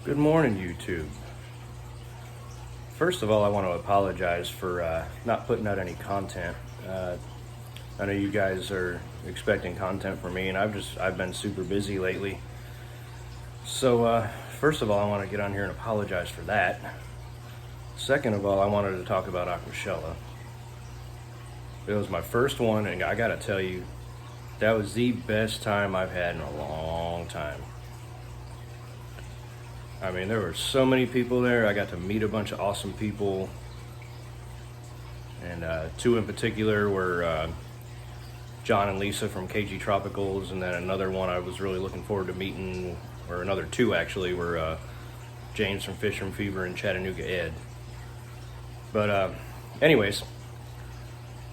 Good morning, YouTube. First of all, I want to apologize for not putting out any content. I know you guys are expecting content from me, and I've been super busy lately. So first of all, I want to get on here and apologize for that. Second of all, I wanted to talk about Aquashella. It was my first one, and I gotta tell you, that was the best time I've had in a long time. I mean, there were so many people there. I got to meet a bunch of awesome people. And two in particular were John and Lisa from KG Tropicals. And then another one I was really looking forward to meeting, or another two actually, were James from Fisherman Fever and Chattanooga Ed. But anyways,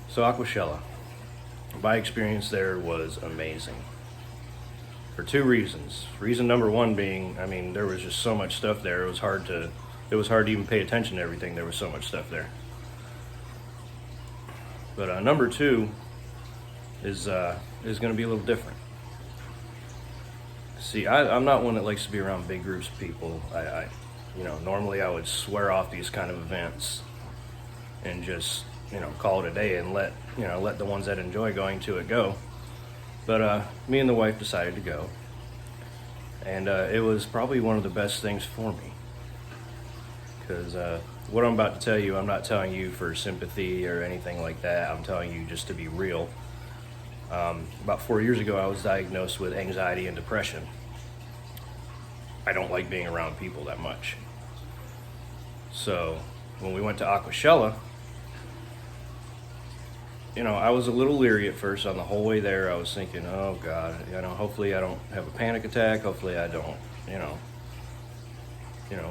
so Aquashella. My experience there was amazing. For two reasons. Reason number one being, I mean, there was just so much stuff there. It was hard to even pay attention to everything. There was so much stuff there. But number two is going to be a little different. See, I'm not one that likes to be around big groups of people. Normally I would swear off these kind of events and just, call it a day and let the ones that enjoy going to it go. But me and the wife decided to go, and it was probably one of the best things for me, because what I'm about to tell you, I'm not telling you for sympathy or anything like that. I'm telling you just to be real. About 4 years ago, I was diagnosed with anxiety and depression. I don't like being around people that much. So when we went to Aquashella, I was a little leery at first. On the whole way there, I was thinking, oh God, hopefully I don't have a panic attack. Hopefully I don't,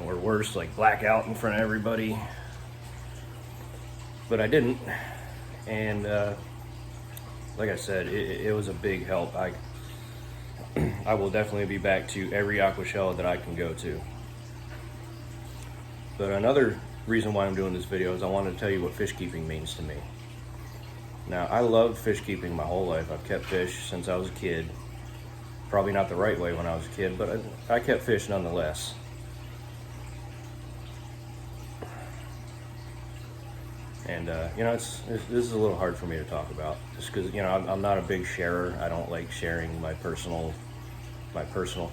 or worse, like black out in front of everybody. But I didn't. And like I said, it was a big help. I will definitely be back to every Aquashella that I can go to. But another reason why I'm doing this video is I wanted to tell you what fish keeping means to me. Now, I loved fish keeping my whole life. I've kept fish since I was a kid. Probably not the right way when I was a kid, but I kept fish nonetheless. And, this is a little hard for me to talk about, just because, I'm not a big sharer. I don't like sharing my personal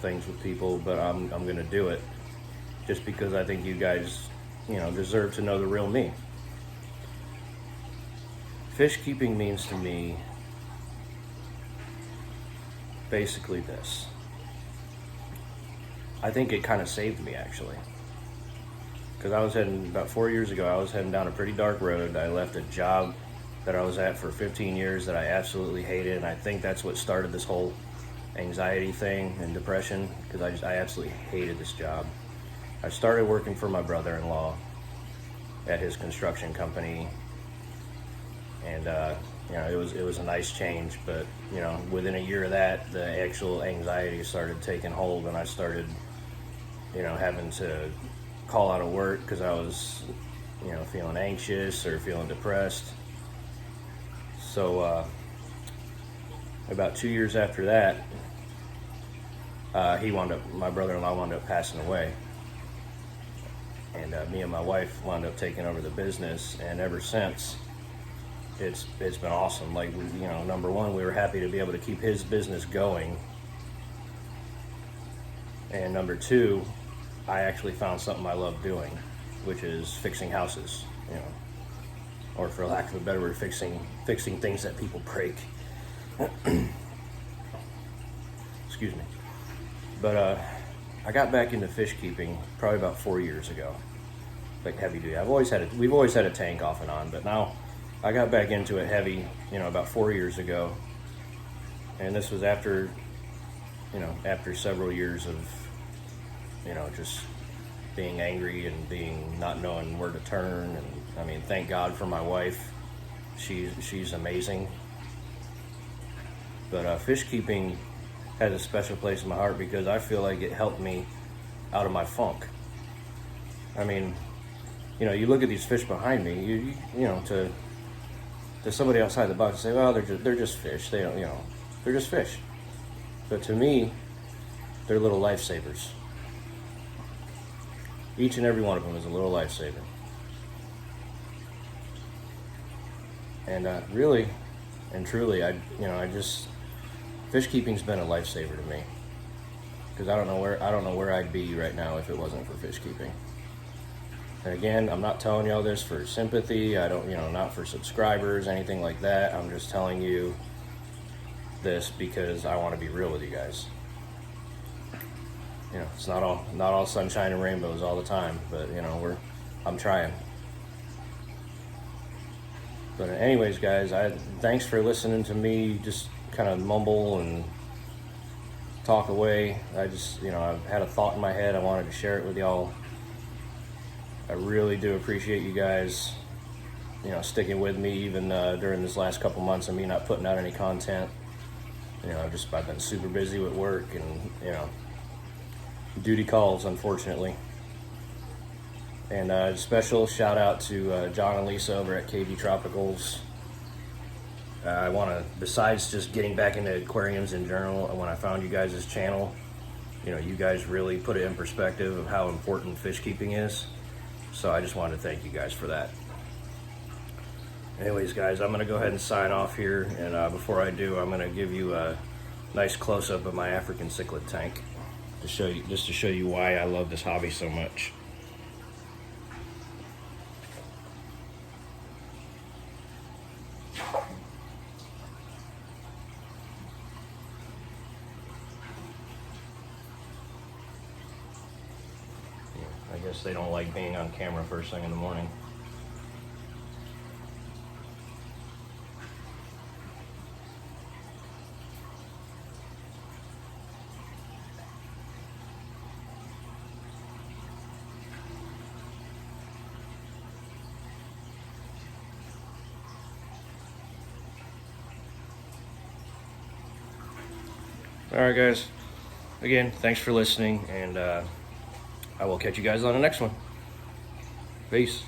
things with people, but I'm going to do it just because I think you guys, deserve to know the real me. Fish keeping means to me basically this. I think it kind of saved me, actually. Because about 4 years ago, I was heading down a pretty dark road. I left a job that I was at for 15 years that I absolutely hated, and I think that's what started this whole anxiety thing and depression, because I absolutely hated this job. I started working for my brother-in-law at his construction company. And it was a nice change, but within a year of that, the actual anxiety started taking hold, and I started having to call out of work because I was feeling anxious or feeling depressed. So about 2 years after that, my brother-in-law wound up passing away, and me and my wife wound up taking over the business, and ever since, it's been awesome. Like, number one, we were happy to be able to keep his business going. And number two, I actually found something I love doing, which is fixing houses, or for lack of a better word, fixing things that people break. Excuse me. But I got back into fish keeping probably about 4 years ago, like heavy duty. We've always had a tank off and on, but now I got back into it heavy, about 4 years ago, and this was after several years of, just being angry and not knowing where to turn. And I mean, thank God for my wife. She's amazing. But fish keeping has a special place in my heart because I feel like it helped me out of my funk. I mean, you look at these fish behind me, to somebody outside the box and say, well, they're just fish. They don't, they're just fish. But to me, they're little lifesavers. Each and every one of them is a little lifesaver. And really and truly, fish keeping's been a lifesaver to me, because I don't know where I'd be right now if it wasn't for fish keeping. And again, I'm not telling y'all this for sympathy. I don't, not for subscribers, anything like that. I'm just telling you this because I want to be real with you guys. It's not all sunshine and rainbows all the time, but I'm trying. But anyways, guys, thanks for listening to me just kind of mumble and talk away. I've had a thought in my head. I wanted to share it with y'all. I really do appreciate you guys, sticking with me even during this last couple months of me not putting out any content. I've been super busy with work and, duty calls, unfortunately. And a special shout out to John and Lisa over at KV Tropicals. I want to, besides just getting back into aquariums in general, when I found you guys' channel, you guys really put it in perspective of how important fish keeping is. So I just wanted to thank you guys for that. Anyways, guys, I'm going to go ahead and sign off here. And before I do, I'm going to give you a nice close-up of my African cichlid tank to show you why I love this hobby so much. I guess they don't like being on camera first thing in the morning. All right, guys. Again, thanks for listening, and I will catch you guys on the next one. Peace.